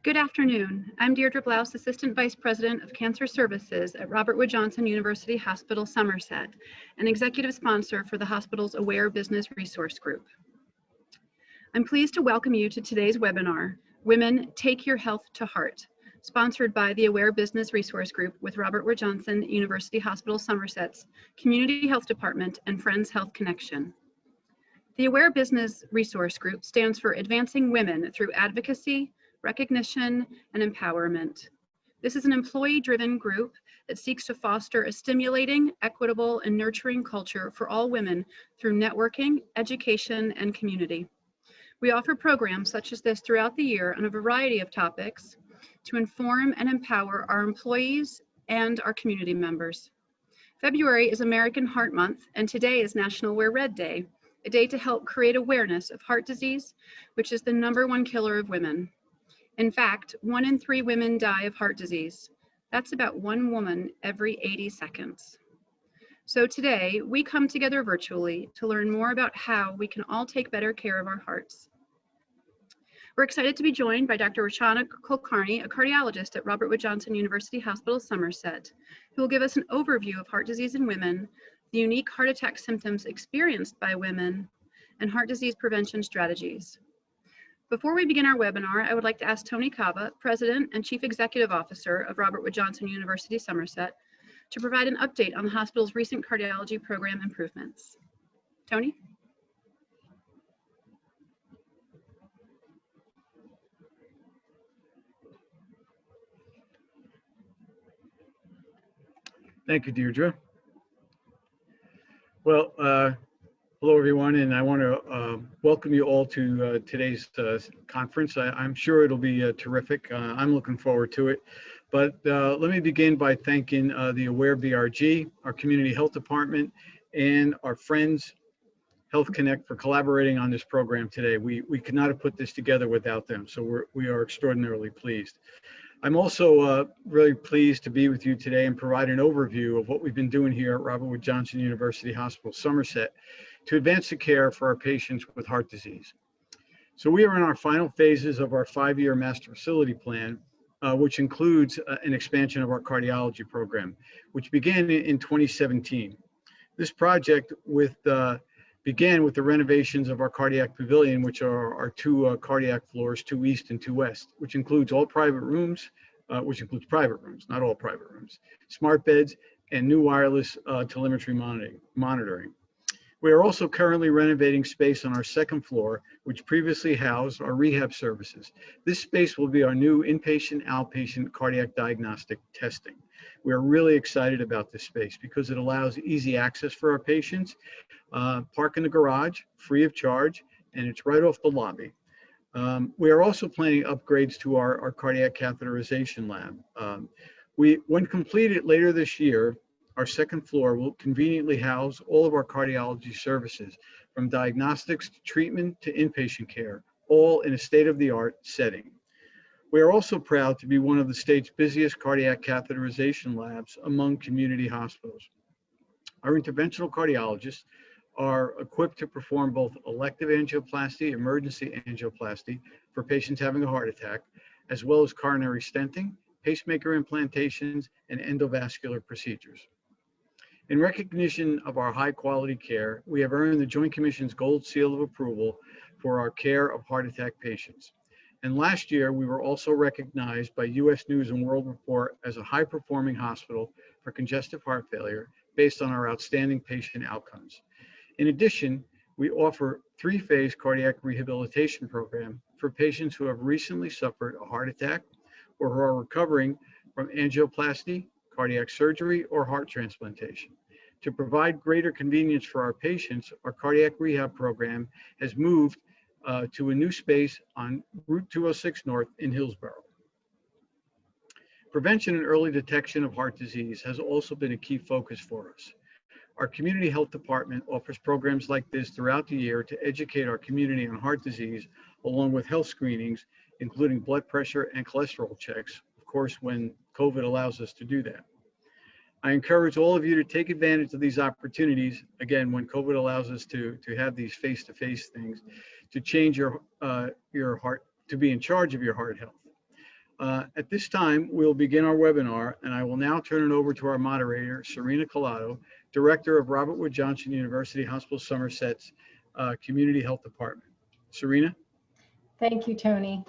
Good afternoon. I'm Deirdre Blouse, Assistant Vice President of Cancer Services at Robert Wood Johnson University Hospital, Somerset, and Executive Sponsor for the hospital's Aware Business Resource Group. I'm pleased to welcome you to today's webinar, Women Take Your Health to Heart, sponsored by the Aware Business Resource Group with Robert Wood Johnson University Hospital, Somerset's Community Health Department and Friends Health Connection. The Aware Business Resource Group stands for Advancing Women Through Advocacy, Recognition, and Empowerment. This is an employee-driven group that seeks to foster a stimulating, equitable, and nurturing culture for all women through networking, education, and community. We offer programs such as this throughout the year on a variety of topics to inform and empower our employees and our community members. February is American Heart Month, and today is National Wear Red Day, a day to help create awareness of heart disease, which is the #1 killer of women. In fact, 1 in 3 women die of heart disease. That's about 1 woman every 80 seconds. So today, we come together virtually to learn more about how we can all take better care of our hearts. We're excited to be joined by Dr. Rachana Kulkarni, a cardiologist at Robert Wood Johnson University Hospital, Somerset, who will give us an overview of heart disease in women, the unique heart attack symptoms experienced by women, and heart disease prevention strategies. Before we begin our webinar, I would like to ask Tony Cava, President and Chief Executive Officer of Robert Wood Johnson University, Somerset, to provide an update on the hospital's recent cardiology program improvements. Tony? Thank you, Deirdre. Well, hello everyone, and I want to welcome you all to today's conference. I'm sure it'll be terrific. I'm looking forward to it. But let me begin by thanking the Aware BRG, our Community Health Department, and our friends, Health Connect, for collaborating on this program today. We could not have put this together without them, so we are extraordinarily pleased. I'm also really pleased to be with you today and provide an overview of what we've been doing here at Robert Wood Johnson University Hospital, Somerset, to advance the care for our patients with heart disease. So we are in our final phases of our 5-year master facility plan, which includes an expansion of our cardiology program, which began in 2017. This project began with the renovations of our cardiac pavilion, which are our 2 cardiac floors, 2 east and 2 west, which includes all private rooms, which includes private rooms, not all private rooms, smart beds, and new wireless telemetry monitoring. We are also currently renovating space on our 2nd floor, which previously housed our rehab services. This space will be our new inpatient, outpatient cardiac diagnostic testing. We are really excited about this space because it allows easy access for our patients, park in the garage, free of charge, and it's right off the lobby. We are also planning upgrades to our cardiac catheterization lab. When completed later this year, our 2nd floor will conveniently house all of our cardiology services, from diagnostics to treatment to inpatient care, all in a state-of-the-art setting. We are also proud to be one of the state's busiest cardiac catheterization labs among community hospitals. Our interventional cardiologists are equipped to perform both elective angioplasty, emergency angioplasty for patients having a heart attack, as well as coronary stenting, pacemaker implantations, and endovascular procedures. In recognition of our high quality care, we have earned the Joint Commission's Gold Seal of Approval for our care of heart attack patients. And last year, we were also recognized by U.S. News and World Report as a high performing hospital for congestive heart failure based on our outstanding patient outcomes. In addition, we offer 3-phase cardiac rehabilitation program for patients who have recently suffered a heart attack or who are recovering from angioplasty, cardiac surgery, or heart transplantation. To provide greater convenience for our patients, our cardiac rehab program has moved to a new space on Route 206 North in Hillsborough. Prevention and early detection of heart disease has also been a key focus for us. Our Community Health Department offers programs like this throughout the year to educate our community on heart disease, along with health screenings, including blood pressure and cholesterol checks, of course, when COVID allows us to do that. I encourage all of you to take advantage of these opportunities, again, when COVID allows us to have these face-to-face things, to change your heart, to be in charge of your heart health. At this time, we'll begin our webinar, and I will now turn it over to our moderator, Serena Collado, Director of Robert Wood Johnson University Hospital Somerset's Community Health Department. Serena? Thank you, Tony.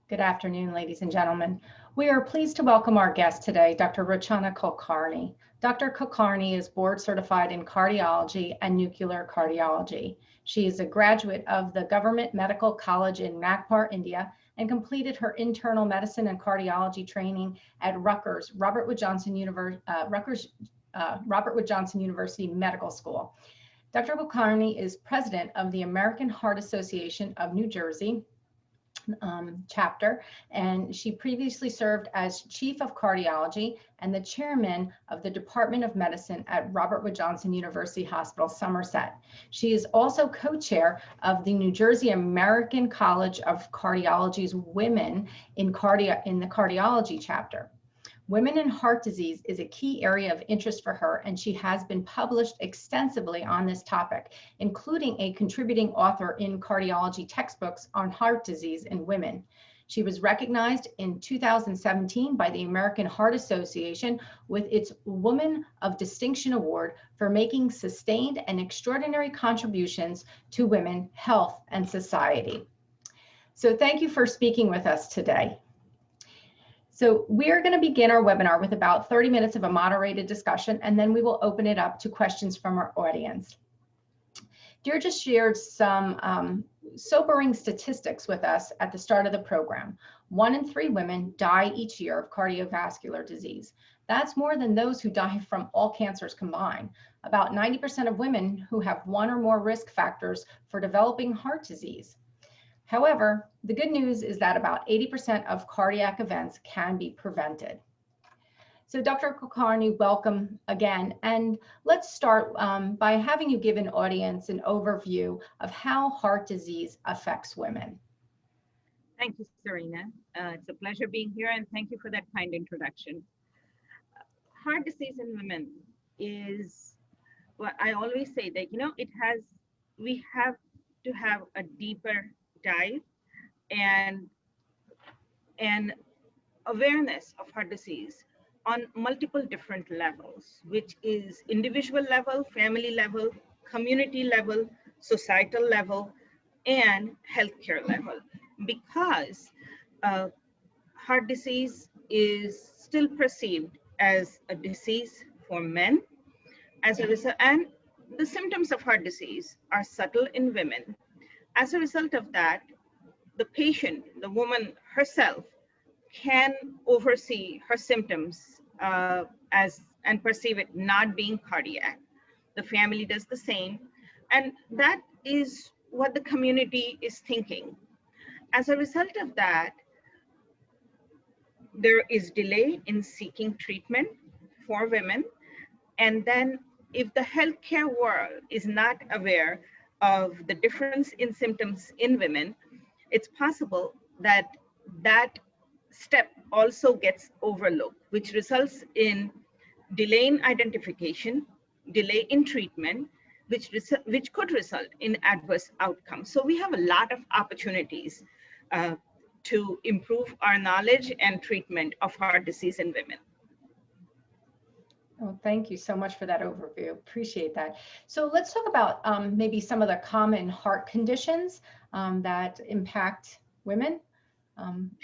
Good afternoon, ladies and gentlemen. We are pleased to welcome our guest today, Dr. Rachana Kulkarni. Dr. Kulkarni is board certified in cardiology and nuclear cardiology. She is a graduate of the Government Medical College in Nagpur, India, and completed her internal medicine and cardiology training at Robert Wood Johnson University Medical School. Dr. Kulkarni is president of the American Heart Association of New Jersey chapter, and she previously served as chief of cardiology and the chairman of the Department of Medicine at Robert Wood Johnson University Hospital, Somerset. She is also co-chair of the New Jersey American College of Cardiology's Women in the Cardiology chapter. Women in heart disease is a key area of interest for her, and she has been published extensively on this topic, including a contributing author in cardiology textbooks on heart disease in women. She was recognized in 2017 by the American Heart Association with its Woman of Distinction Award for making sustained and extraordinary contributions to women, health, and society. So thank you for speaking with us today. So we're going to begin our webinar with about 30 minutes of a moderated discussion, and then we will open it up to questions from our audience. Deirdre shared some sobering statistics with us at the start of the program. 1 in 3 women die each year of cardiovascular disease. That's more than those who die from all cancers combined. About 90% of women who have 1 or more risk factors for developing heart disease. However, the good news is that about 80% of cardiac events can be prevented. So Dr. Kulkarni, welcome again. And let's start by having you give an audience an overview of how heart disease affects women. Thank you, Serena. It's a pleasure being here, and thank you for that kind introduction. Heart disease in women is, well, I always say that, we have to have a deeper dive and awareness of heart disease on multiple different levels, which is individual level, family level, community level, societal level, and healthcare level, because heart disease is still perceived as a disease for men as a result, and the symptoms of heart disease are subtle in women. As a result of that, the patient, the woman herself, can oversee her symptoms and perceive it not being cardiac. The family does the same, and that is what the community is thinking. As a result of that, there is delay in seeking treatment for women, and then if the healthcare world is not aware of the difference in symptoms in women, it's possible that that step also gets overlooked, which results in delay in identification, delay in treatment, which could result in adverse outcomes. So we have a lot of opportunities to improve our knowledge and treatment of heart disease in women. Oh, thank you so much for that overview. Appreciate that. So let's talk about maybe some of the common heart conditions that impact women.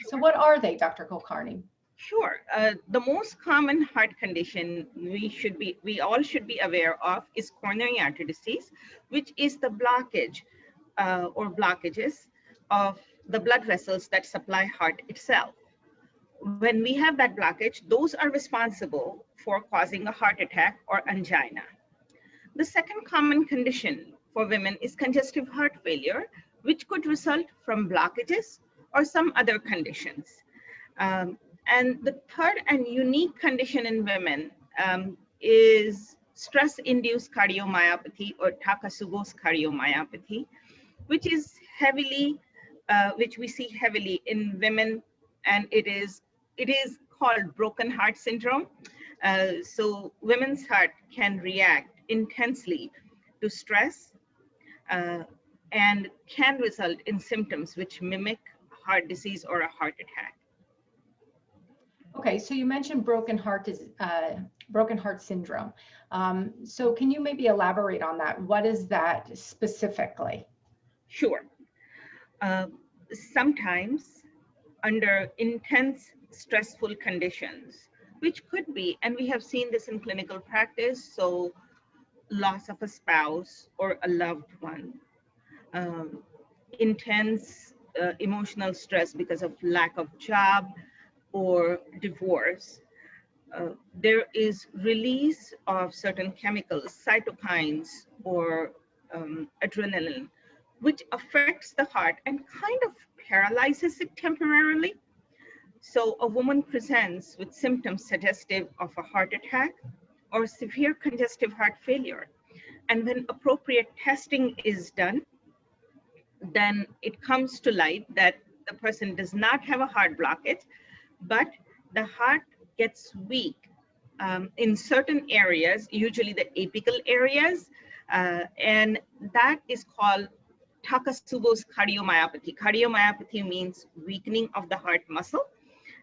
So what are they, Dr. Kulkarni? Sure. The most common heart condition we all should be aware of is coronary artery disease, which is the blockage or blockages of the blood vessels that supply heart itself. When we have that blockage, those are responsible for causing a heart attack or angina. The second common condition for women is congestive heart failure, which could result from blockages or some other conditions. And the third and unique condition in women is stress-induced cardiomyopathy or Takotsubo's cardiomyopathy, which is which we see heavily in women, and it is called broken heart syndrome. So women's heart can react intensely to stress and can result in symptoms which mimic heart disease or a heart attack. Okay, so you mentioned broken heart syndrome. So can you maybe elaborate on that? What is that specifically? Sure. Sometimes under intense stressful conditions, which could be, and we have seen this in clinical practice, so loss of a spouse or a loved one, intense emotional stress because of lack of job or divorce, there is release of certain chemicals, cytokines or adrenaline, which affects the heart and kind of paralyzes it temporarily. So a woman presents with symptoms suggestive of a heart attack or severe congestive heart failure. And when appropriate testing is done, then it comes to light that the person does not have a heart blockage, but the heart gets weak in certain areas, usually the apical areas, and that is called Takotsubo's cardiomyopathy. Cardiomyopathy means weakening of the heart muscle,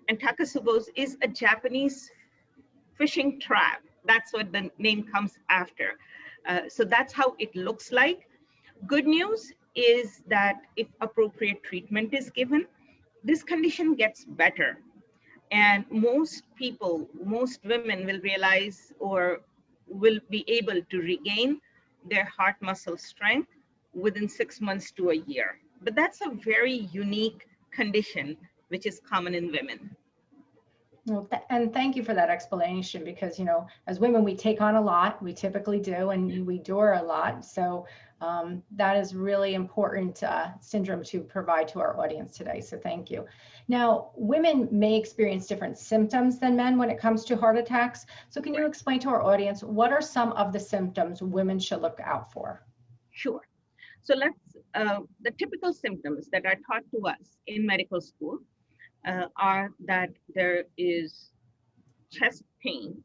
and Takotsubo's is a Japanese fishing trap. That's what the name comes after. So that's how it looks like. Good news is that if appropriate treatment is given, this condition gets better. And most people, most women will realize or will be able to regain their heart muscle strength within 6 months to a year. But that's a very unique condition, which is common in women. Well, and thank you for that explanation, because, you know, as women, we take on a lot, we typically do, and we endure a lot. So that is really important syndrome to provide to our audience today. So thank you. Now, women may experience different symptoms than men when it comes to heart attacks. So can you explain to our audience, what are some of the symptoms women should look out for? Sure. So the typical symptoms that are taught to us in medical school are that there is chest pain,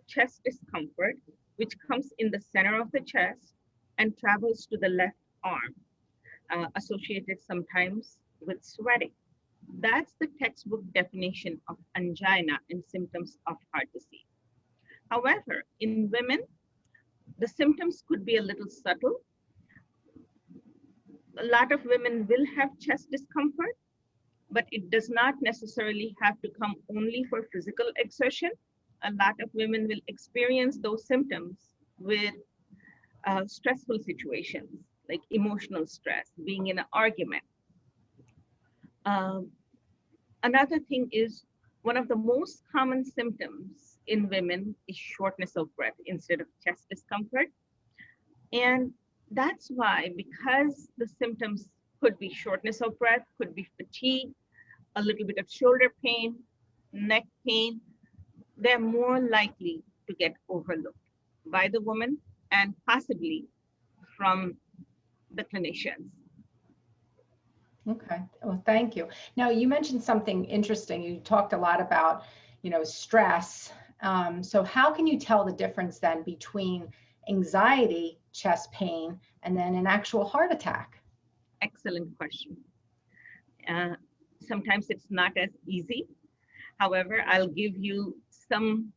chest discomfort, which comes in the center of the chest and travels to the left arm, associated sometimes with sweating. That's the textbook definition of angina and symptoms of heart disease. However, in women, the symptoms could be a little subtle. A lot of women will have chest discomfort, but it does not necessarily have to come only for physical exertion. A lot of women will experience those symptoms with stressful situations, like emotional stress, being in an argument. Another thing is, one of the most common symptoms in women is shortness of breath instead of chest discomfort. And that's why, because the symptoms could be shortness of breath, could be fatigue, a little bit of shoulder pain, neck pain, they're more likely to get overlooked by the woman and possibly from the clinicians. Okay, well, thank you. Now, you mentioned something interesting. You talked a lot about, you know, stress. So how can you tell the difference then between anxiety, chest pain, and then an actual heart attack? Excellent question. Sometimes it's not as easy. However, I'll give you some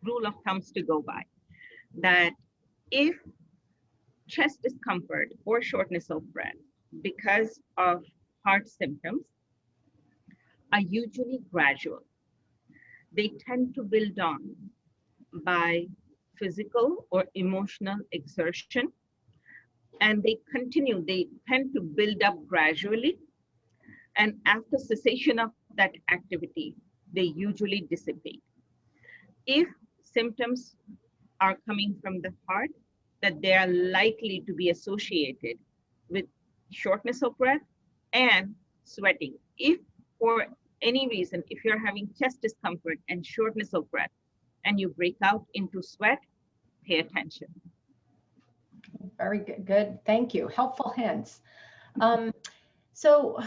rule of thumbs to go by. That if chest discomfort or shortness of breath because of heart symptoms are usually gradual, they tend to build on by physical or emotional exertion, and they tend to build up gradually, and after cessation of that activity, they usually dissipate. If symptoms are coming from the heart, that they are likely to be associated with shortness of breath and sweating. If for any reason, if you're having chest discomfort and shortness of breath and you break out into sweat, pay attention. Very good. Thank you. Helpful hints. So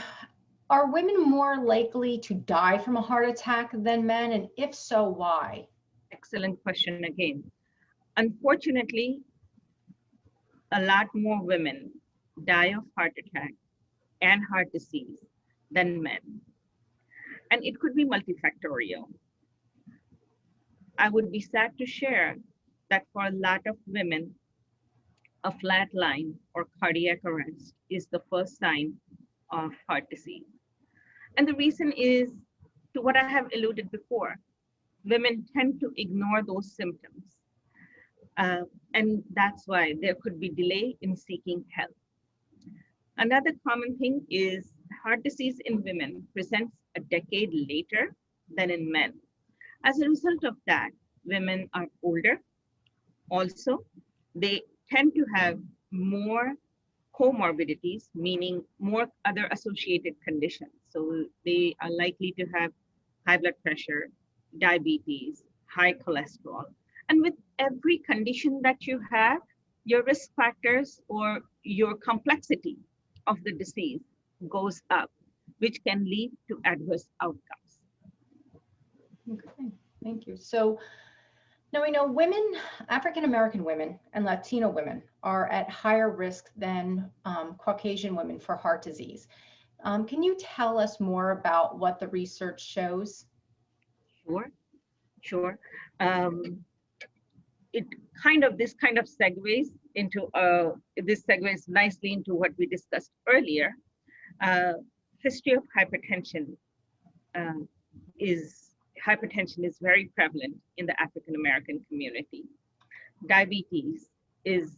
are women more likely to die from a heart attack than men? And if so, why? Excellent question again. Unfortunately, a lot more women die of heart attack and heart disease than men. And it could be multifactorial. I would be sad to share that for a lot of women, a flat line or cardiac arrest is the first sign of heart disease. And the reason is to what I have alluded before. Women tend to ignore those symptoms. And that's why there could be delay in seeking help. Another common thing is heart disease in women presents a decade later than in men. As a result of that, women are older. Also, they tend to have more comorbidities, meaning more other associated conditions. So they are likely to have high blood pressure, diabetes, high cholesterol. And with every condition that you have, your risk factors or your complexity of the disease goes up, which can lead to adverse outcomes. Okay, thank you. So now we know women, African-American women and Latino women are at higher risk than Caucasian women for heart disease. Can you tell us more about what the research shows? Sure. This kind of segues into, this segues nicely into what we discussed earlier. History of hypertension hypertension is very prevalent in the African American community. Diabetes is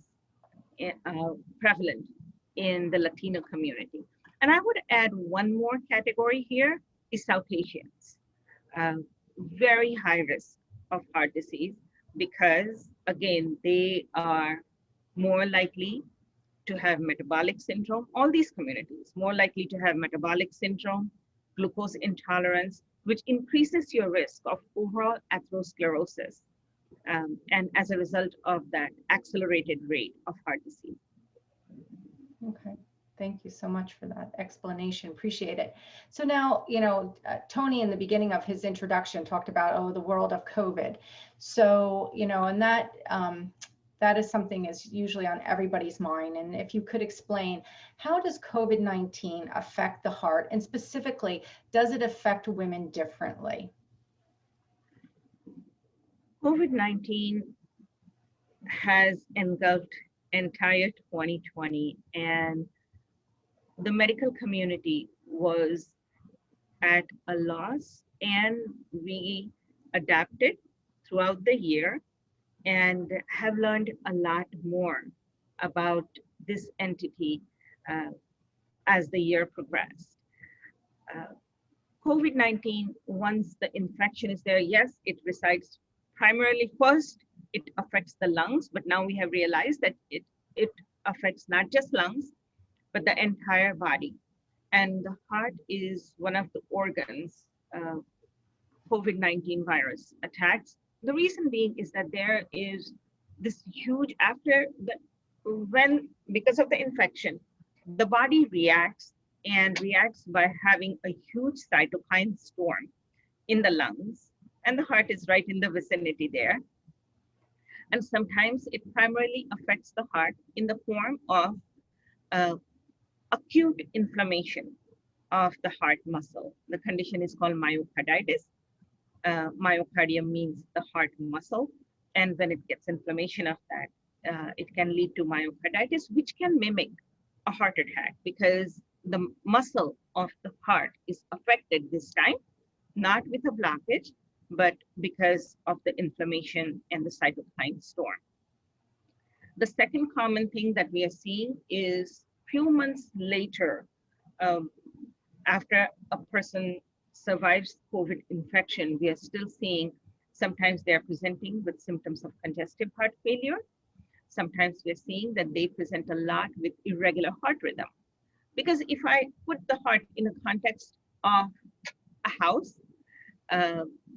prevalent in the Latino community. And I would add one more category here is South Asians. Very high risk of heart disease because, again, they are more likely to have metabolic syndrome. All these communities more likely to have metabolic syndrome, glucose intolerance, which increases your risk of overall atherosclerosis, and as a result of that, accelerated rate of heart disease. Okay, thank you so much for that explanation. Appreciate it. So now, Tony in the beginning of his introduction talked about, the world of COVID. So, and that is something is usually on everybody's mind. And if you could explain, how does COVID-19 affect the heart? And specifically, does it affect women differently? COVID-19 has engulfed entire 2020, and the medical community was at a loss, and we adapted throughout the year and have learned a lot more about this entity as the year progressed. COVID-19, once the infection is there, yes, it resides primarily first, it affects the lungs, but now we have realized that it affects not just lungs, but the entire body. And the heart is one of the organs COVID-19 virus attacks. The reason being is that there is this huge, because of the infection, the body reacts by having a huge cytokine storm in the lungs, and the heart is right in the vicinity there. And sometimes it primarily affects the heart in the form of acute inflammation of the heart muscle. The condition is called myocarditis. Myocardium means the heart muscle. And when it gets inflammation of that, it can lead to myocarditis, which can mimic a heart attack because the muscle of the heart is affected this time, not with a blockage, but because of the inflammation and the cytokine storm. The second common thing that we are seeing is few months later, after a person survives COVID infection, we are still seeing sometimes they're presenting with symptoms of congestive heart failure. Sometimes we're seeing that they present a lot with irregular heart rhythm. Because if I put the heart in a context of a house,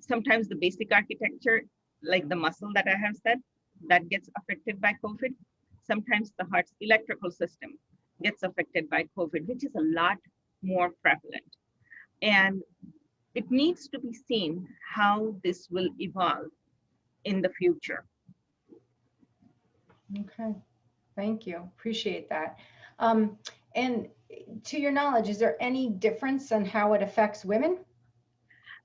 sometimes the basic architecture, like the muscle that I have said, that gets affected by COVID. Sometimes the heart's electrical system gets affected by COVID, which is a lot more prevalent. And it needs to be seen how this will evolve in the future. Okay, thank you. Appreciate that. And to your knowledge, is there any difference in how it affects women?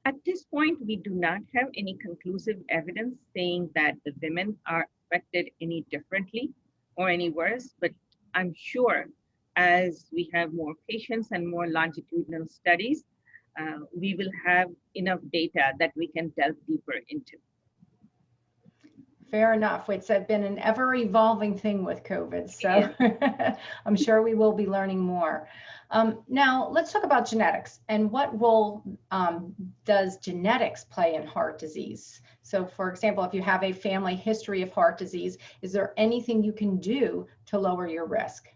At this point, we do not have any conclusive evidence saying that the women are affected any differently or any worse, but I'm sure as we have more patients and more longitudinal studies, we will have enough data that we can delve deeper into. Fair enough. It's been an ever evolving thing with COVID, so I'm sure we will be learning more. Now, let's talk about genetics and what role does genetics play in heart disease? So, for example, if you have a family history of heart disease, is there anything you can do to lower your risk?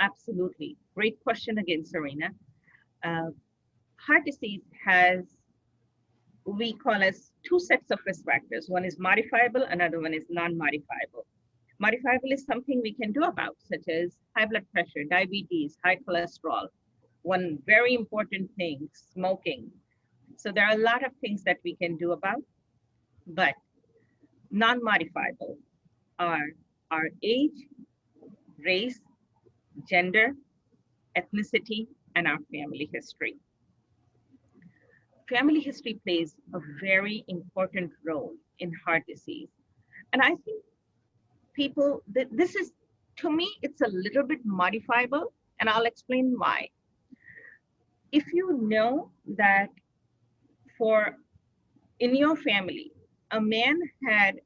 Absolutely. Great question again, Serena. Heart disease has, we call as two sets of risk factors. One is modifiable, another one is non-modifiable. Modifiable is something we can do about, such as high blood pressure, diabetes, high cholesterol. One very important thing, smoking. So there are a lot of things that we can do about, but non-modifiable are our age, race, gender, ethnicity, and our family history. Family history plays a very important role in heart disease. And I think people, this is, to me, it's a little bit modifiable, and I'll explain why. If you know that in your family, a man had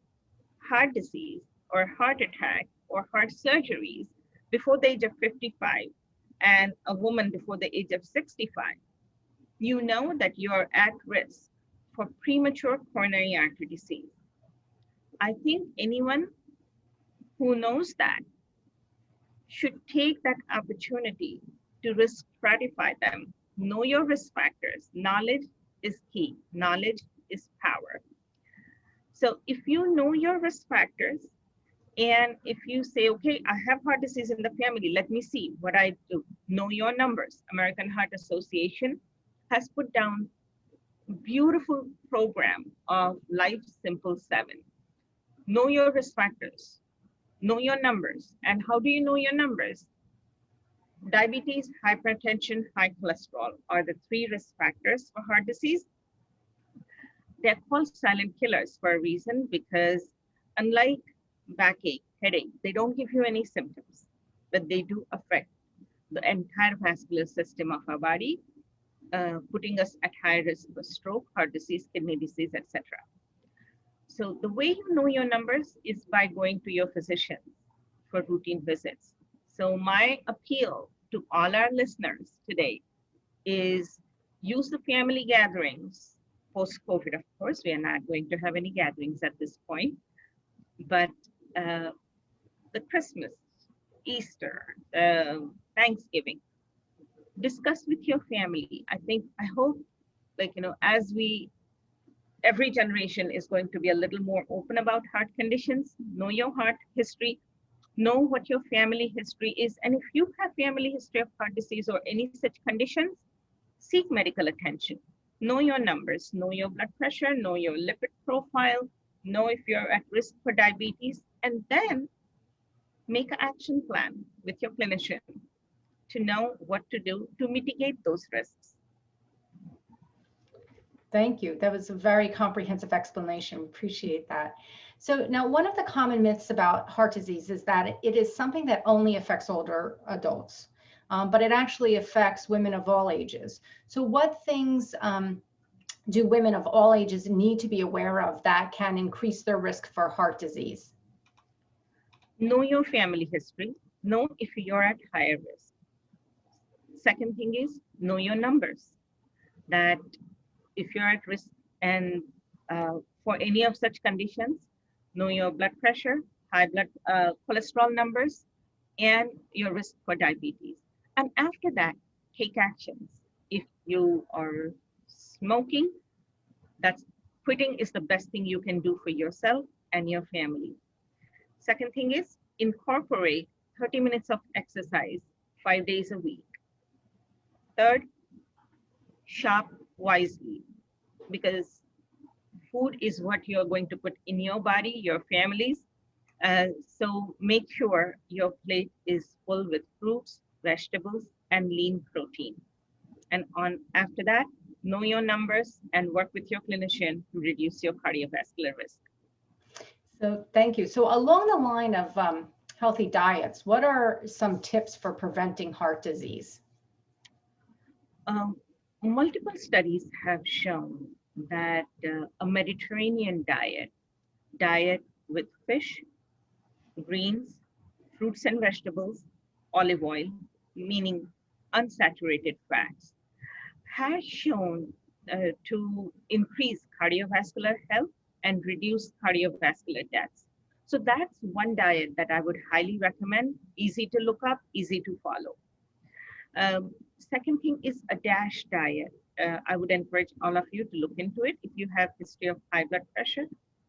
heart disease or heart attack or heart surgeries before the age of 55 and a woman before the age of 65, you know that you're at risk for premature coronary artery disease. I think anyone who knows that should take that opportunity to risk stratify them. Know your risk factors. Knowledge is key. Knowledge is power. So if you know your risk factors, and if you say, okay, I have heart disease in the family, let me see what I do. Know your numbers. American Heart Association has put down a beautiful program of Life Simple 7. Know your risk factors. Know your numbers. And how do you know your numbers? Diabetes, hypertension, high cholesterol are the three risk factors for heart disease. They're called silent killers for a reason, because unlike backache, headache, they don't give you any symptoms, but they do affect the entire vascular system of our body, putting us at high risk for stroke, heart disease, kidney disease, etc. So the way you know your numbers is by going to your physician for routine visits. So my appeal to all our listeners today is use the family gatherings post-COVID. Of course, we are not going to have any gatherings at this point, but the Christmas, Easter, Thanksgiving, discuss with your family. I hope, as every generation is going to be a little more open about heart conditions. Know your heart history, know what your family history is. And if you have family history of heart disease or any such conditions, seek medical attention. Know your numbers, know your blood pressure, know your lipid profile, know if you're at risk for diabetes, and then make an action plan with your clinician to know what to do to mitigate those risks. Thank you. That was a very comprehensive explanation. Appreciate that. So now, one of the common myths about heart disease is that it is something that only affects older adults, but it actually affects women of all ages. So what things do women of all ages need to be aware of that can increase their risk for heart disease? Know your family history. Know if you're at higher risk. Second thing is know your numbers. That if you're at risk and for any of such conditions, know your blood pressure, high blood cholesterol numbers, and your risk for diabetes. And after that, take actions. If you are smoking, quitting is the best thing you can do for yourself and your family. Second thing is incorporate 30 minutes of exercise 5 days a week. Third, shop wisely, because food is what you're going to put in your body, your families. So make sure your plate is full with fruits, vegetables, and lean protein. And after that, know your numbers and work with your clinician to reduce your cardiovascular risk. So thank you. So along the line of healthy diets, what are some tips for preventing heart disease? Multiple studies have shown that a Mediterranean diet with fish, greens, fruits and vegetables, olive oil, meaning unsaturated fats, has shown to increase cardiovascular health and reduce cardiovascular deaths. So that's one diet that I would highly recommend, easy to look up, easy to follow. Second thing is a DASH diet. I would encourage all of you to look into it. If you have history of high blood pressure,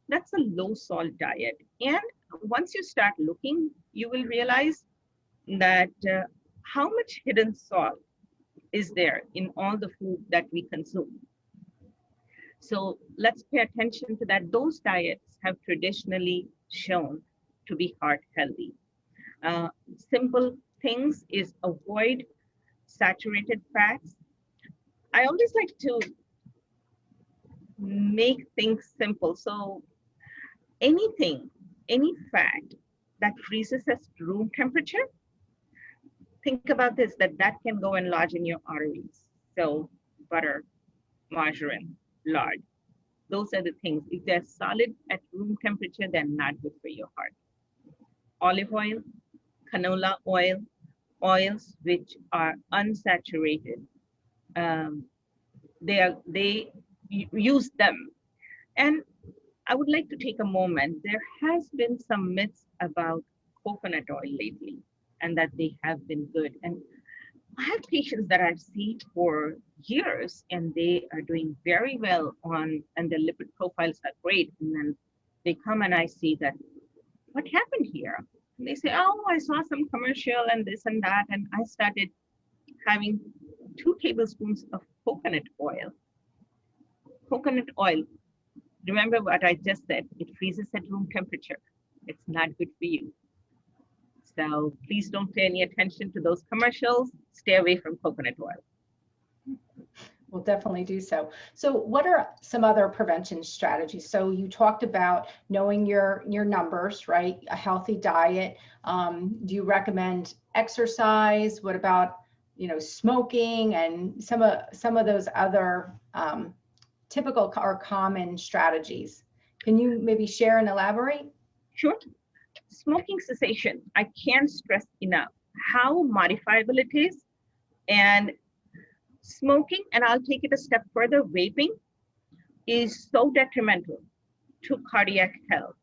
that's a low salt diet. And once you start looking, you will realize that how much hidden salt is there in all the food that we consume. So let's pay attention to that. Those diets have traditionally shown to be heart healthy. Simple things is avoid saturated fats. I always like to make things simple. So anything, any fat that freezes at room temperature, think about this, that can go and lodge in your arteries. So butter, margarine, lard, those are the things. If they're solid at room temperature, they're not good for your heart. Olive oil, canola oil, oils which are unsaturated, they use them. And I would like to take a moment. There has been some myths about coconut oil lately, and that they have been good. And I have patients that I've seen for years, and they are doing very well on, and their lipid profiles are great. And then they come and I see that, what happened here? And they say, oh, I saw some commercial and this and that. And I started having 2 tablespoons of coconut oil. Coconut oil, remember what I just said, it freezes at room temperature. It's not good for you. So please don't pay any attention to those commercials. Stay away from coconut oil. We'll definitely do so. So what are some other prevention strategies? So you talked about knowing your numbers, right? A healthy diet. Do you recommend exercise? What about, smoking and some of those other typical or common strategies? Can you maybe share and elaborate? Sure. Smoking cessation, I can't stress enough how modifiable it is. And smoking, and I'll take it a step further, vaping is so detrimental to cardiac health.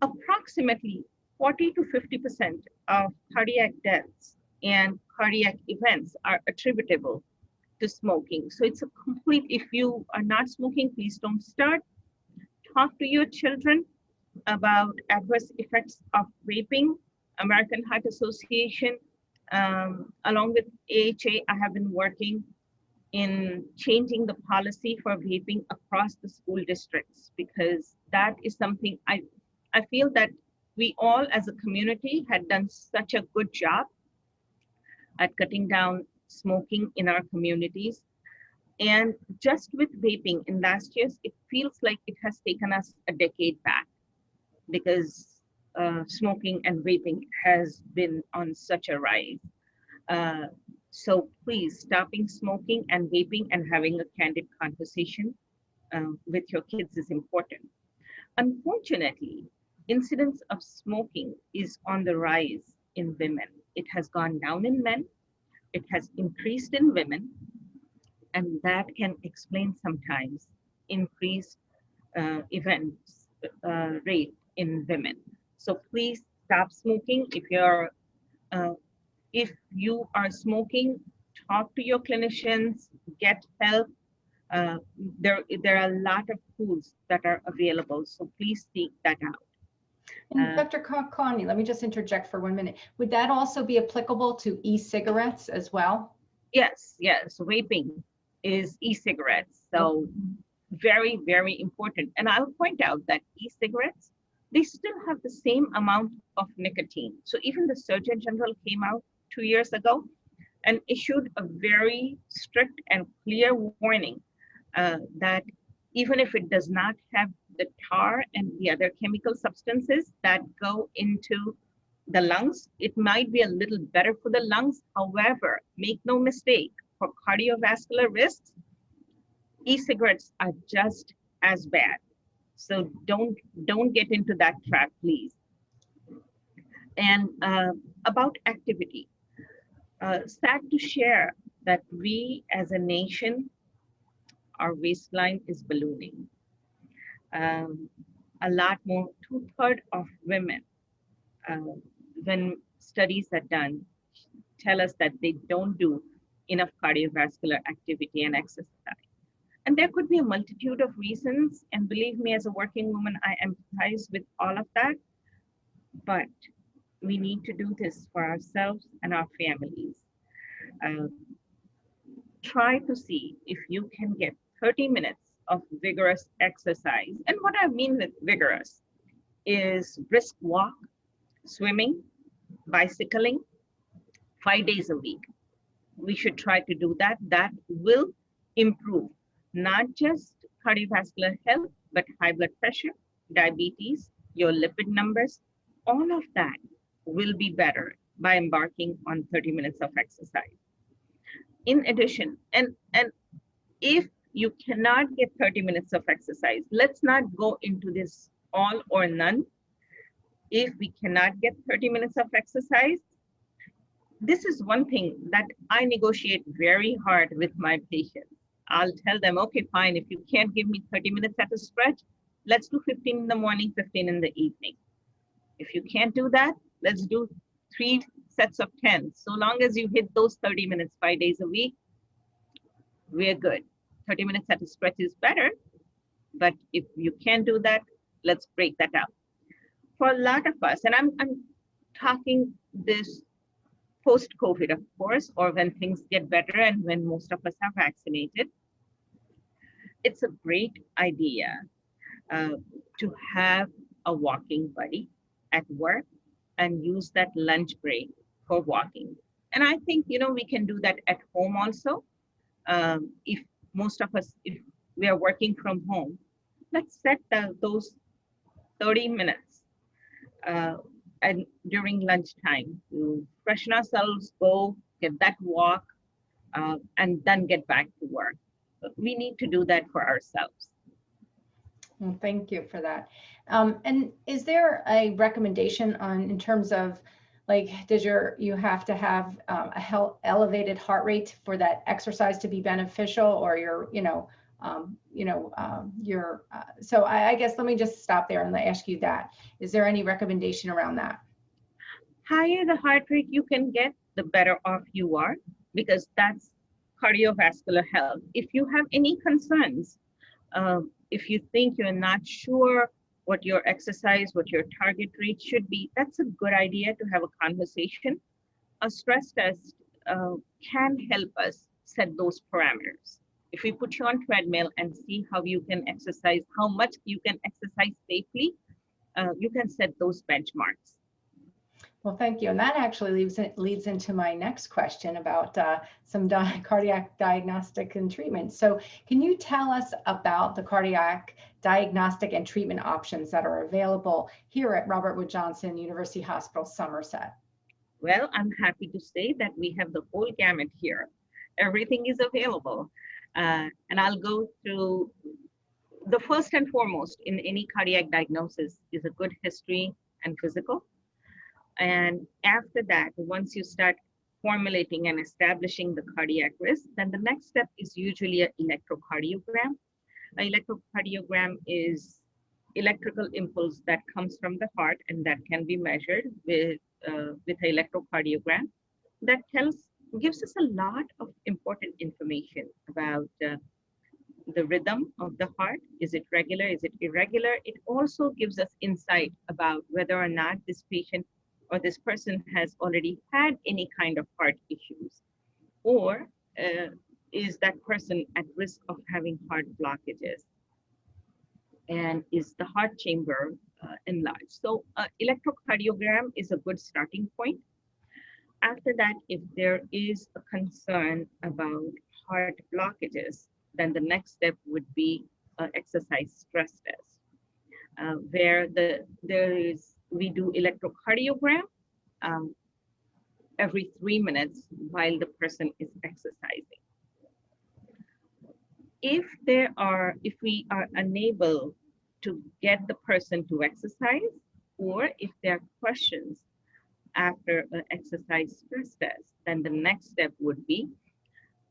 Approximately 40 to 50% of cardiac deaths and cardiac events are attributable to smoking. So it's a complete, if you are not smoking, please don't start. Talk to your children about adverse effects of vaping. American Heart Association, along with AHA, I have been working in changing the policy for vaping across the school districts, because that is something I feel that we all as a community had done such a good job at cutting down smoking in our communities. And just with vaping in last years, it feels like it has taken us a decade back, because smoking and vaping has been on such a rise. So please, stopping smoking and vaping and having a candid conversation with your kids is important. Unfortunately, incidence of smoking is on the rise in women. It has gone down in men, it has increased in women, and that can explain sometimes increased events rate in women. So please stop smoking. If you are smoking, talk to your clinicians, get help. There are a lot of tools that are available, so please seek that out. And Dr. Kulkarni, let me just interject for 1 minute. Would that also be applicable to e-cigarettes as well? Yes, vaping is e-cigarettes. So very, very important. And I'll point out that e-cigarettes, they still have the same amount of nicotine. So even the Surgeon General came out 2 years ago and issued a very strict and clear warning that even if it does not have the tar and the other chemical substances that go into the lungs, it might be a little better for the lungs. However, make no mistake, for cardiovascular risks, e-cigarettes are just as bad. So don't get into that trap, please. And about activity, sad to share that we as a nation, our waistline is ballooning. A lot more, 2/3 of women, when studies are done, tell us that they don't do enough cardiovascular activity and exercise. And there could be a multitude of reasons. And believe me, as a working woman, I empathize with all of that. But we need to do this for ourselves and our families. Try to see if you can get 30 minutes of vigorous exercise. And what I mean with vigorous is brisk walk, swimming, bicycling, 5 days a week. We should try to do that. That will improve not just cardiovascular health, but high blood pressure, diabetes, your lipid numbers, all of that will be better by embarking on 30 minutes of exercise. In addition, and if you cannot get 30 minutes of exercise, let's not go into this all or none. If we cannot get 30 minutes of exercise, this is one thing that I negotiate very hard with my patients. I'll tell them, okay, fine, if you can't give me 30 minutes at a stretch, let's do 15 in the morning, 15 in the evening. If you can't do that, let's do 3 sets of 10. So long as you hit those 30 minutes 5 days a week, we're good. 30 minutes at a stretch is better, but if you can't do that, let's break that up. For a lot of us, and I'm talking this post-COVID, of course, or when things get better and when most of us are vaccinated, it's a great idea to have a walking buddy at work and use that lunch break for walking. And I think, we can do that at home also. If most of us, if we are working from home, let's set those 30 minutes and during lunchtime to freshen ourselves, go get that walk, and then get back to work. But we need to do that for ourselves. Well, thank you for that. And is there a recommendation in terms of, like, you have to have a elevated heart rate for that exercise to be beneficial, or so I guess let me just stop there and ask you that. Is there any recommendation around that? Higher the heart rate you can get, the better off you are, because that's cardiovascular health. If you have any concerns, if you think you're not sure what your exercise, what your target rate should be, that's a good idea to have a conversation. A stress test can help us set those parameters. If we put you on treadmill and see how you can exercise, how much you can exercise safely, you can set those benchmarks. Well, thank you. And that actually leads into my next question about some cardiac diagnostic and treatment. So can you tell us about the cardiac diagnostic and treatment options that are available here at Robert Wood Johnson University Hospital, Somerset? Well, I'm happy to say that we have the whole gamut here. Everything is available. And I'll go through the first and foremost in any cardiac diagnosis is a good history and physical. And after that, once you start formulating and establishing the cardiac risk, then the next step is usually an electrocardiogram. An electrocardiogram is electrical impulse that comes from the heart and that can be measured with an electrocardiogram. That gives us a lot of important information about the rhythm of the heart. Is it regular? Is it irregular? It also gives us insight about whether or not this patient or this person has already had any kind of heart issues, or is that person at risk of having heart blockages, and is the heart chamber enlarged. So electrocardiogram is a good starting point. After that, if there is a concern about heart blockages, then the next step would be an exercise stress test, where we do electrocardiogram every 3 minutes while the person is exercising. If we are unable to get the person to exercise, or if there are questions after an exercise stress test, then the next step would be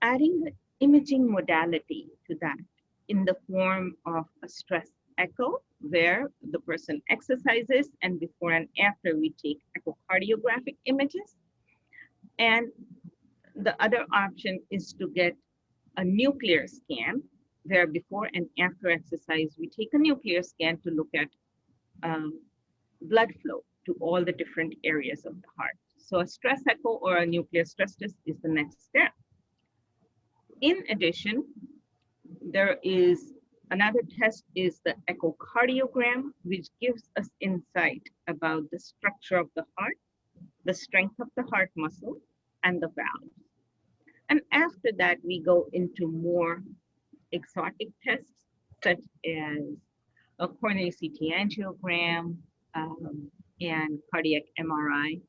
adding the imaging modality to that in the form of a stress echo, where the person exercises and before and after we take echocardiographic images. And the other option is to get a nuclear scan, where before and after exercise, we take a nuclear scan to look at blood flow to all the different areas of the heart. So a stress echo or a nuclear stress test is the next step. In addition, there is another test is the echocardiogram, which gives us insight about the structure of the heart, the strength of the heart muscle, and the valves. And after that, we go into more exotic tests, such as a coronary CT angiogram and cardiac MRI,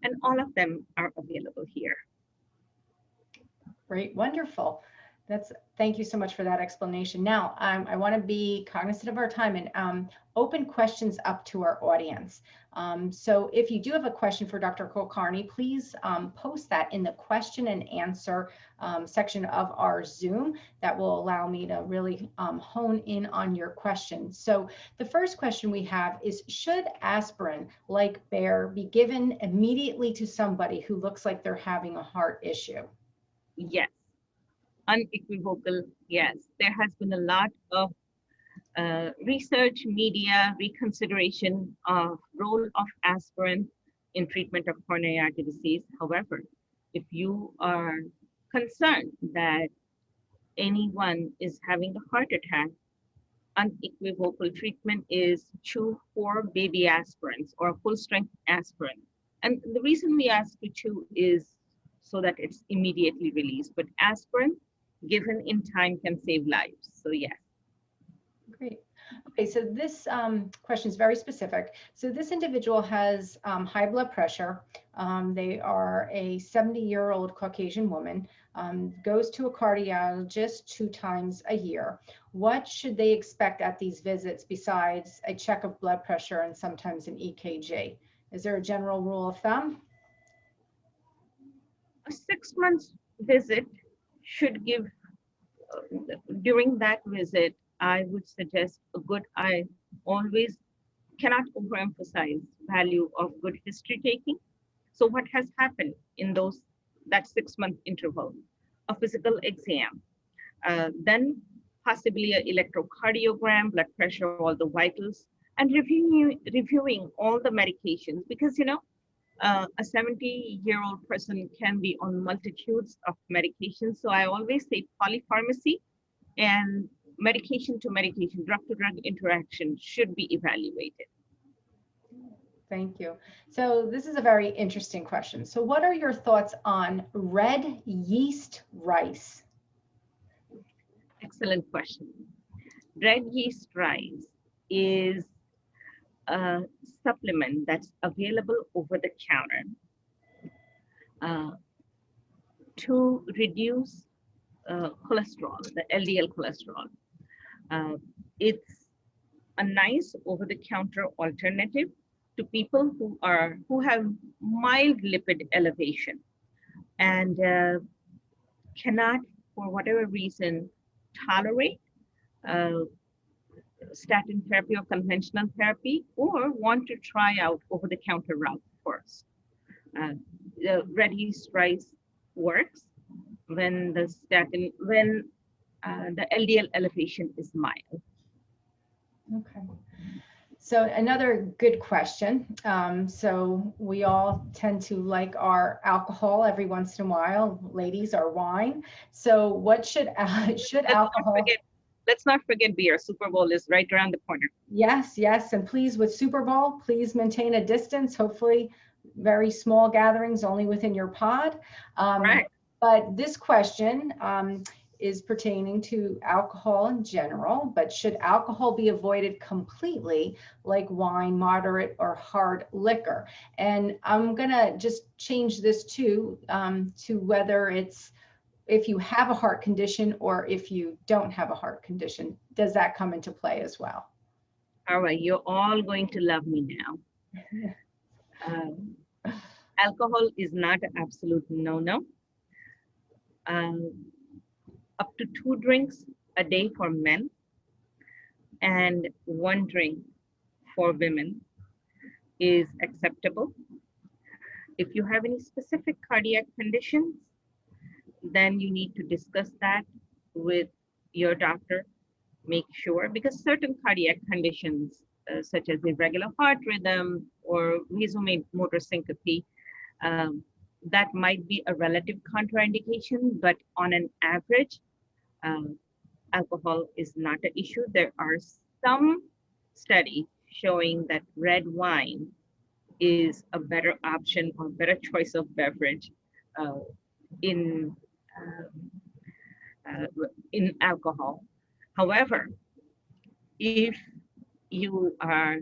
and all of them are available here. Great, wonderful. Thank you so much for that explanation. Now, I want to be cognizant of our time and open questions up to our audience. So if you do have a question for Dr. Kulkarni, please post that in the question and answer section of our Zoom. That will allow me to really hone in on your question. So the first question we have is, should aspirin like Bayer be given immediately to somebody who looks like they're having a heart issue? Yes. Unequivocal, yes. There has been a lot of research, media, reconsideration of role of aspirin in treatment of coronary artery disease. However, if you are concerned that anyone is having a heart attack, unequivocal treatment is chew 4 baby aspirins or full strength aspirin. And the reason we ask to chew is so that it's immediately released, but aspirin given in time can save lives. So yes. Great. Okay, so this question is very specific. So this individual has high blood pressure. They are a 70-year-old Caucasian woman, goes to a cardiologist 2 times a year. What should they expect at these visits besides a check of blood pressure and sometimes an EKG? Is there a general rule of thumb? A 6-month visit should give, during that visit, I would suggest I always cannot overemphasize value of good history taking. So what has happened in that 6-month interval? A physical exam, then possibly an electrocardiogram, blood pressure, all the vitals, and reviewing all the medications, because a 70-year-old person can be on multitudes of medications. So I always say polypharmacy and medication to medication, drug to drug interaction should be evaluated. Thank you. So this is a very interesting question. So what are your thoughts on red yeast rice? Excellent question. Red yeast rice is a supplement that's available over the counter to reduce cholesterol, the LDL cholesterol. It's a nice over-the-counter alternative to people who have mild lipid elevation and cannot, for whatever reason, tolerate statin therapy or conventional therapy, or want to try out over-the-counter route first. The red yeast rice works when the LDL elevation is mild. Okay. So another good question. So we all tend to like our alcohol every once in a while. Ladies, our wine. So what should alcohol? Let's not forget beer. Super Bowl is right around the corner. Yes, yes. And please, with Super Bowl, please maintain a distance. Hopefully very small gatherings only within your pod. Right. But this question is pertaining to alcohol in general, but should alcohol be avoided completely, like wine, moderate or hard liquor? And I'm gonna just change this to whether it's if you have a heart condition or if you don't have a heart condition. Does that come into play as well? All right, you're all going to love me now. Alcohol is not an absolute no-no. Up to 2 drinks a day for men and 1 drink for women is acceptable. If you have any specific cardiac conditions, then you need to discuss that with your doctor. Make sure, because certain cardiac conditions, such as irregular heart rhythm or vasomotor syncope, that might be a relative contraindication, but on an average, alcohol is not an issue. There are some studies showing that red wine is a better option or better choice of beverage in alcohol. However, if you are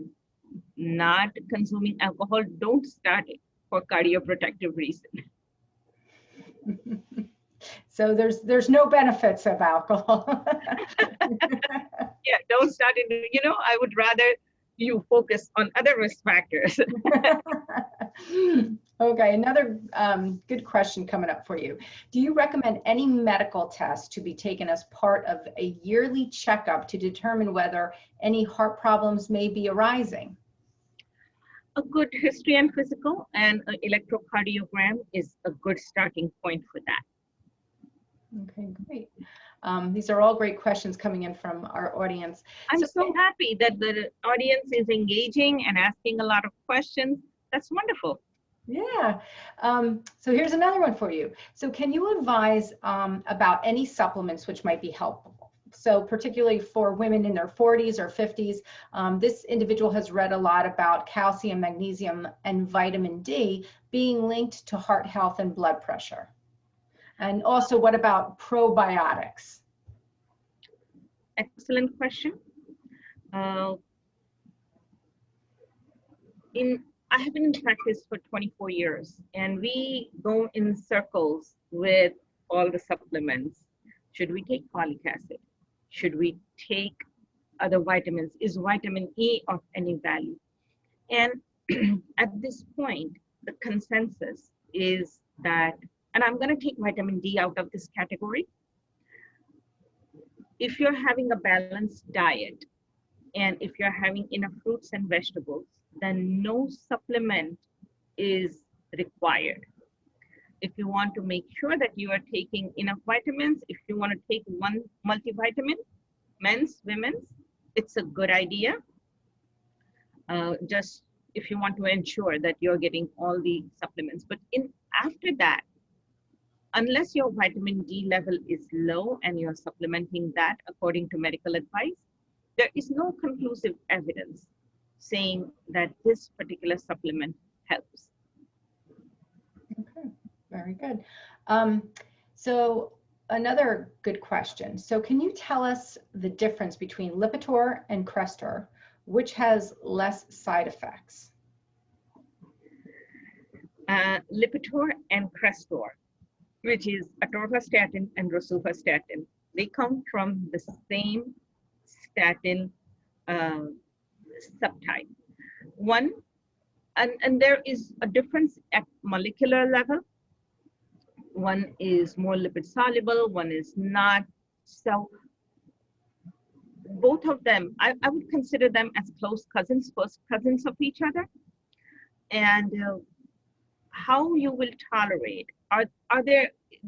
not consuming alcohol, don't start it for cardioprotective reason. So there's no benefits of alcohol. Yeah, don't start it. You know, I would rather you focus on other risk factors. Okay, another good question coming up for you. Do you recommend any medical tests to be taken as part of a yearly checkup to determine whether any heart problems may be arising? A good history and physical and an electrocardiogram is a good starting point for that. Okay, great. These are all great questions coming in from our audience. I'm so happy that the audience is engaging and asking a lot of questions. That's wonderful. Yeah. So here's another one for you. So can you advise about any supplements which might be helpful? So particularly for women in their 40s or 50s, this individual has read a lot about calcium, magnesium, and vitamin D being linked to heart health and blood pressure. And also, what about probiotics? Excellent question. I have been in practice for 24 years, and we go in circles with all the supplements. Should we take folic acid? Should we take other vitamins? Is vitamin E of any value? And at this point, the consensus is that, and I'm going to take vitamin D out of this category. If you're having a balanced diet, and if you're having enough fruits and vegetables, then no supplement is required. If you want to make sure that you are taking enough vitamins, if you want to take one multivitamin, men's, women's, it's a good idea. Just if you want to ensure that you're getting all the supplements. But after that, unless your vitamin D level is low and you're supplementing that according to medical advice, there is no conclusive evidence saying that this particular supplement helps. Okay, very good. So another good question. So can you tell us the difference between Lipitor and Crestor, which has less side effects? Lipitor and Crestor, which is atorvastatin and rosuvastatin, they come from the same statin subtype. One, and there is a difference at molecular level. One is more lipid soluble, one is not. So both of them, I would consider them as close cousins, first cousins of each other. And how you will tolerate,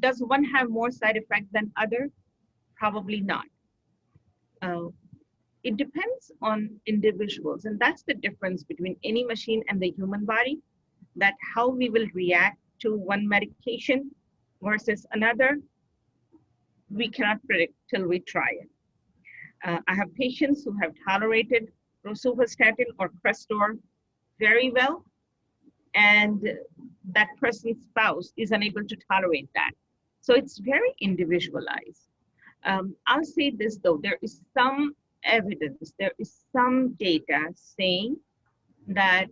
does one have more side effects than other? Probably not. It depends on individuals, and that's the difference between any machine and the human body, that how we will react to one medication versus another, we cannot predict till we try it. I have patients who have tolerated rosuvastatin or Crestor very well, and that person's spouse is unable to tolerate that. So it's very individualized. I'll say this though, there is some evidence, there is some data saying that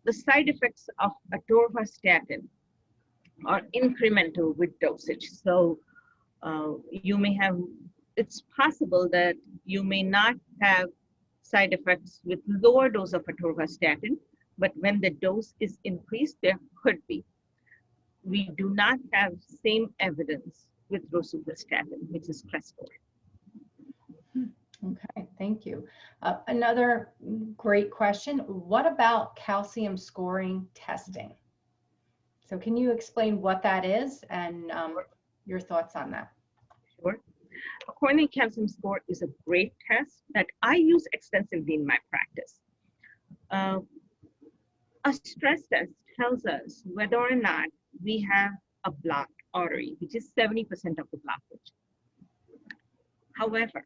the side effects of atorvastatin are incremental with dosage. So you may have, it's possible that you may not have side effects with lower dose of atorvastatin, but when the dose is increased, there could be. We do not have same evidence with rosuvastatin, which is Crestor. Okay, thank you. Another great question. What about calcium scoring testing? So can you explain what that is and your thoughts on that? Sure. A coronary calcium score is a great test that I use extensively in my practice. A stress test tells us whether or not we have a blocked artery, which is 70% of the blockage. However,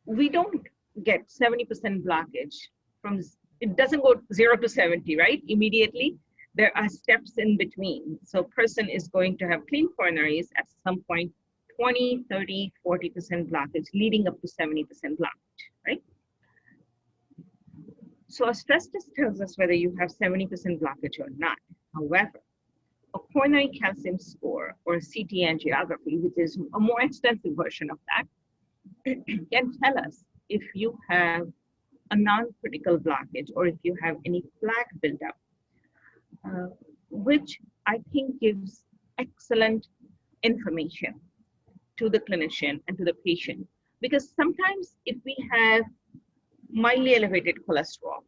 we don't get 70% blockage from, it doesn't go 0 to 70, right? Immediately, there are steps in between. So a person is going to have clean coronaries at some point, 20, 30, 40% blockage, leading up to 70% blockage, right? So a stress test tells us whether you have 70% blockage or not. However, a coronary calcium score or a CT angiography, which is a more extensive version of that, can tell us if you have a non-critical blockage or if you have any plaque buildup, which I think gives excellent information to the clinician and to the patient. Because sometimes if we have mildly elevated cholesterol,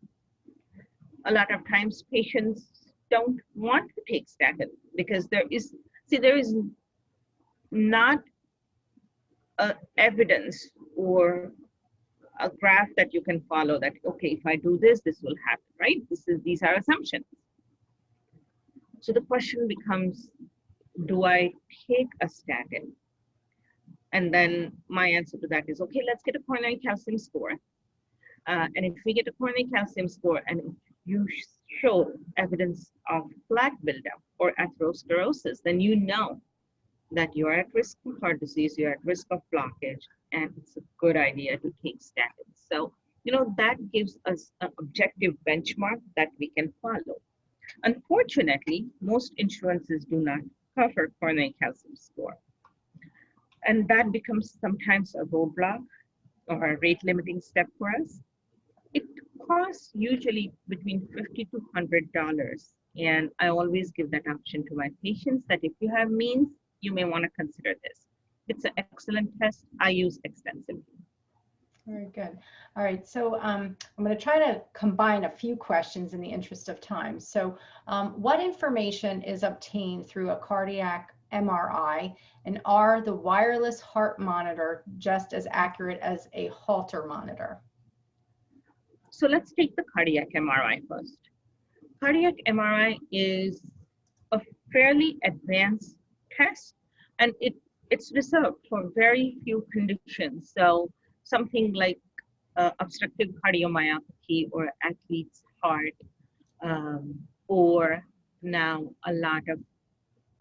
a lot of times patients don't want to take statin because there is not evidence or a graph that you can follow that, okay, if I do this, this will happen, right? These are assumptions. So the question becomes, do I take a statin? And then my answer to that is, okay, let's get a coronary calcium score. And if we get a coronary calcium score and you show evidence of plaque buildup or atherosclerosis, then you know that you're at risk of heart disease, you're at risk of blockage, and it's a good idea to take statins. So, that gives us an objective benchmark that we can follow. Unfortunately, most insurances do not cover coronary calcium score. And that becomes sometimes a roadblock or a rate limiting step for us. It costs usually between $50 to $100. And I always give that option to my patients that if you have means, you may want to consider this. It's an excellent test. I use extensively. Very good. All right, so I'm going to try to combine a few questions in the interest of time. So what information is obtained through a cardiac MRI, and are the wireless heart monitor just as accurate as a Halter monitor? So let's take the cardiac MRI first. Cardiac MRI is a fairly advanced test, and it's reserved for very few conditions. So something like obstructive cardiomyopathy or athlete's heart, or now a lot of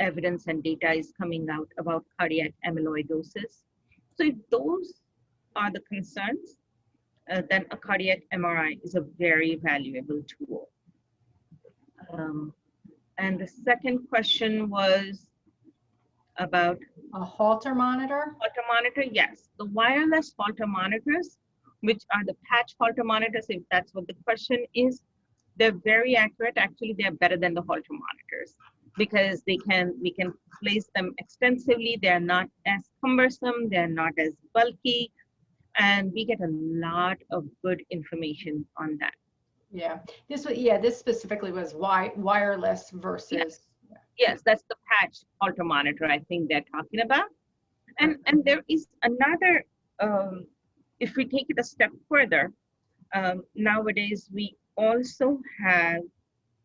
evidence and data is coming out about cardiac amyloidosis. So if those are the concerns, then a cardiac MRI is a very valuable tool. And the second question was about a Halter monitor? Halter monitor, yes. The wireless Halter monitors, which are the patch Halter monitors, if that's what the question is, they're very accurate. Actually, they're better than the Halter monitors because we can place them extensively. They're not as cumbersome. They're not as bulky. And we get a lot of good information on that. Yeah, this specifically was wireless versus. Yes, that's the patch Halter monitor I think they're talking about. And there is another, if we take it a step further, nowadays we also have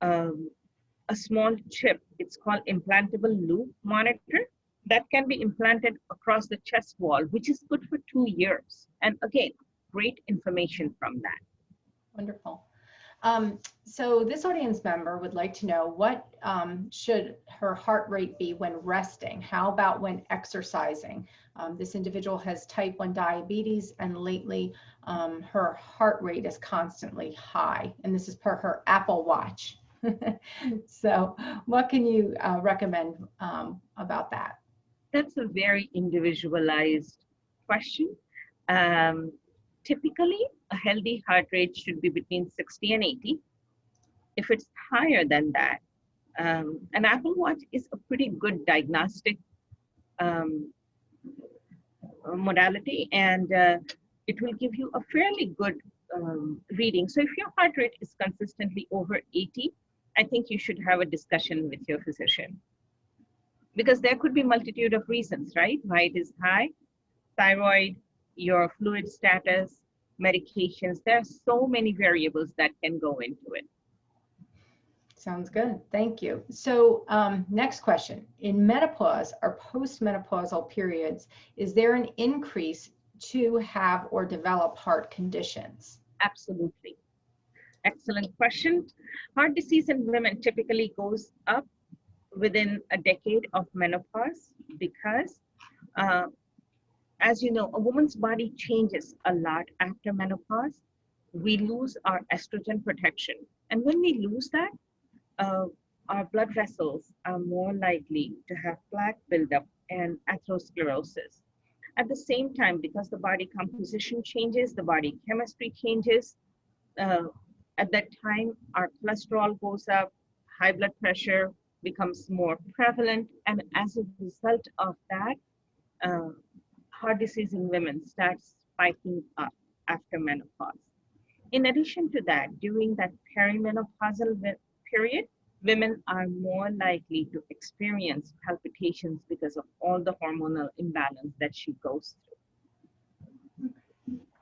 a small chip. It's called implantable loop monitor that can be implanted across the chest wall, which is good for 2 years. And again, great information from that. Wonderful. So this audience member would like to know what should her heart rate be when resting? How about when exercising? This individual has type 1 diabetes, and lately her heart rate is constantly high, and this is per her Apple Watch. So what can you recommend about that? That's a very individualized question. Typically, a healthy heart rate should be between 60 and 80. If it's higher than that, an Apple Watch is a pretty good diagnostic modality, and it will give you a fairly good reading. So if your heart rate is consistently over 80, I think you should have a discussion with your physician, because there could be multitude of reasons, right? Why it is high: thyroid, your fluid status, medications. There are so many variables that can go into it. Sounds good. Thank you. So next question. In menopause or postmenopausal periods, is there an increase to have or develop heart conditions? Absolutely. Excellent question. Heart disease in women typically goes up within a decade of menopause because, as you know, a woman's body changes a lot after menopause. We lose our estrogen protection. And when we lose that, our blood vessels are more likely to have plaque buildup and atherosclerosis. At the same time, because the body composition changes, the body chemistry changes, at that time, our cholesterol goes up, high blood pressure becomes more prevalent, and as a result of that, heart disease in women starts spiking up after menopause. In addition to that, during that perimenopausal period, women are more likely to experience palpitations because of all the hormonal imbalance that she goes through.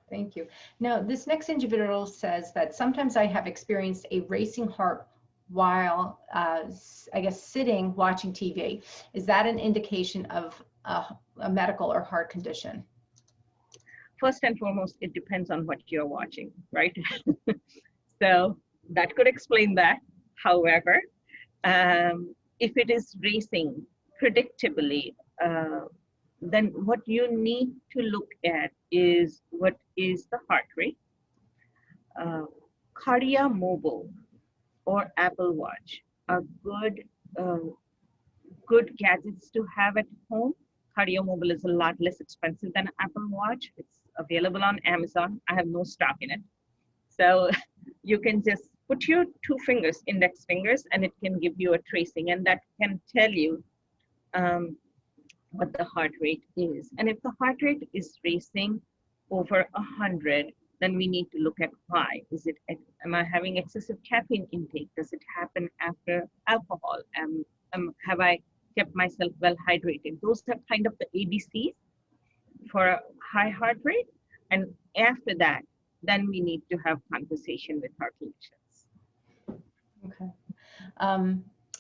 Thank you. Now, this next individual says that sometimes I have experienced a racing heart while, I guess, sitting watching TV. Is that an indication of a medical or heart condition? First and foremost, it depends on what you're watching, right? So that could explain that. However, if it is racing predictably, then what you need to look at is what is the heart rate. Cardiomobile or Apple Watch are good gadgets to have at home. Cardiomobile is a lot less expensive than Apple Watch. It's available on Amazon. I have no stock in it. So you can just put your two fingers, index fingers, and it can give you a tracing, and that can tell you what the heart rate is. And if the heart rate is racing over 100, then we need to look at why. Am I having excessive caffeine intake? Does it happen after alcohol? Have I kept myself well hydrated? Those are kind of the ABCs for a high heart rate. And after that, then we need to have conversation with our clinicians. Okay.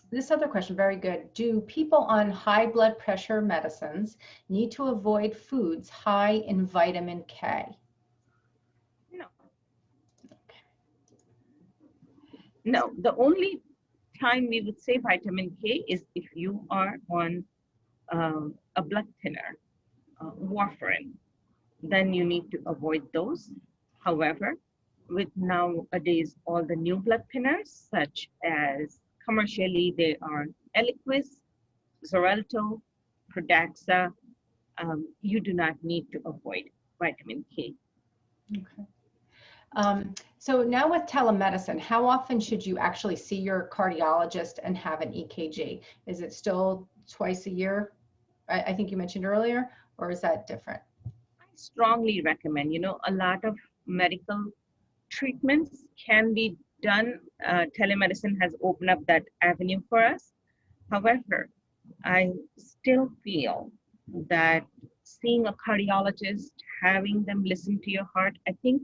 This other question, very good. Do people on high blood pressure medicines need to avoid foods high in vitamin K? No. Okay. No, the only time we would say vitamin K is if you are on a blood thinner, warfarin, then you need to avoid those. However, with nowadays all the new blood thinners, such as commercially they are Eliquis, Xarelto, Pradaxa, you do not need to avoid vitamin K. Okay. So now with telemedicine, how often should you actually see your cardiologist and have an EKG? Is it still twice a year? I think you mentioned earlier, or is that different? I strongly recommend, a lot of medical treatments can be done. Telemedicine has opened up that avenue for us. However, I still feel that seeing a cardiologist, having them listen to your heart, I think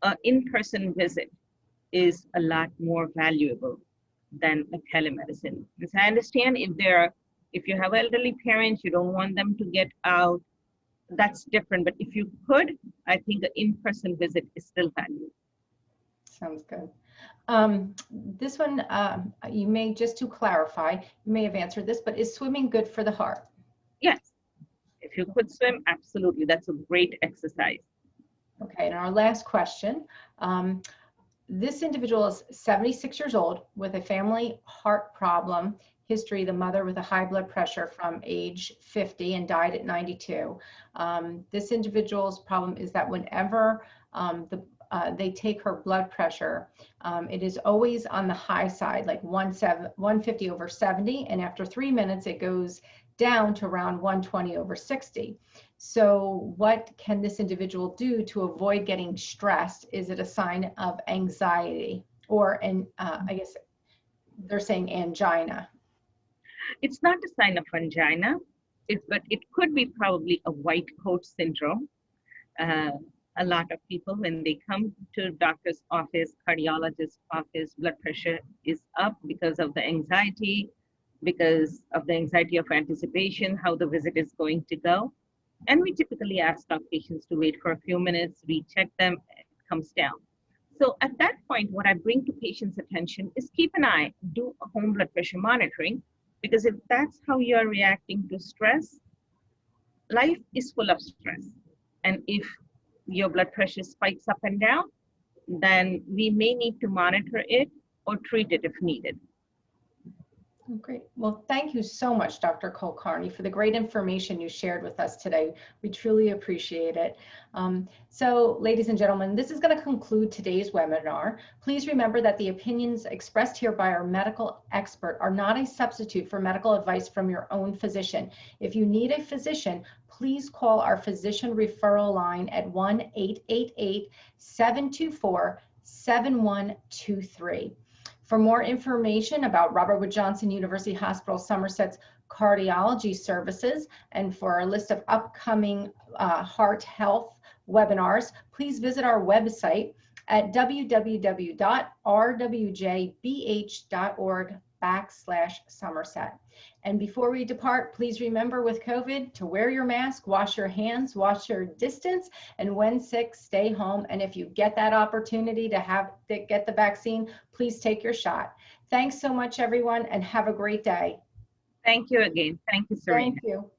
an in-person visit is a lot more valuable than a telemedicine. Because I understand if you have elderly parents, you don't want them to get out, that's different. But if you could, I think an in-person visit is still valuable. Sounds good. This one, you may, just to clarify, you may have answered this, but is swimming good for the heart? Yes. If you could swim, absolutely. That's a great exercise. Okay, and our last question. This individual is 76 years old with a family heart problem history, the mother with a high blood pressure from age 50 and died at 92. This individual's problem is that whenever they take her blood pressure, it is always on the high side, like 150 over 70, and after 3 minutes it goes down to around 120 over 60. So what can this individual do to avoid getting stressed? Is it a sign of anxiety, or I guess they're saying angina? It's not a sign of angina, but it could be probably a white coat syndrome. A lot of people, when they come to doctor's office, cardiologist's office, blood pressure is up because of the anxiety of anticipation, how the visit is going to go. And we typically ask our patients to wait for a few minutes, we check them, it comes down. So at that point, what I bring to patients' attention is keep an eye, do a home blood pressure monitoring, because if that's how you're reacting to stress, life is full of stress. And if your blood pressure spikes up and down, then we may need to monitor it or treat it if needed. Great. Well, thank you so much, Dr. Kulkarni, for the great information you shared with us today. We truly appreciate it. So, ladies and gentlemen, this is going to conclude today's webinar. Please remember that the opinions expressed here by our medical expert are not a substitute for medical advice from your own physician. If you need a physician, please call our physician referral line at 1-888-724-7123. For more information about Robert Wood Johnson University Hospital Somerset's cardiology services and for a list of upcoming heart health webinars, please visit our website at www.rwjbh.org/Somerset. And before we depart, please remember with COVID to wear your mask, wash your hands, wash your distance, and when sick, stay home. And if you get that opportunity to get the vaccine, please take your shot. Thanks so much, everyone, and have a great day. Thank you again. Thank you, Serena. Thank you.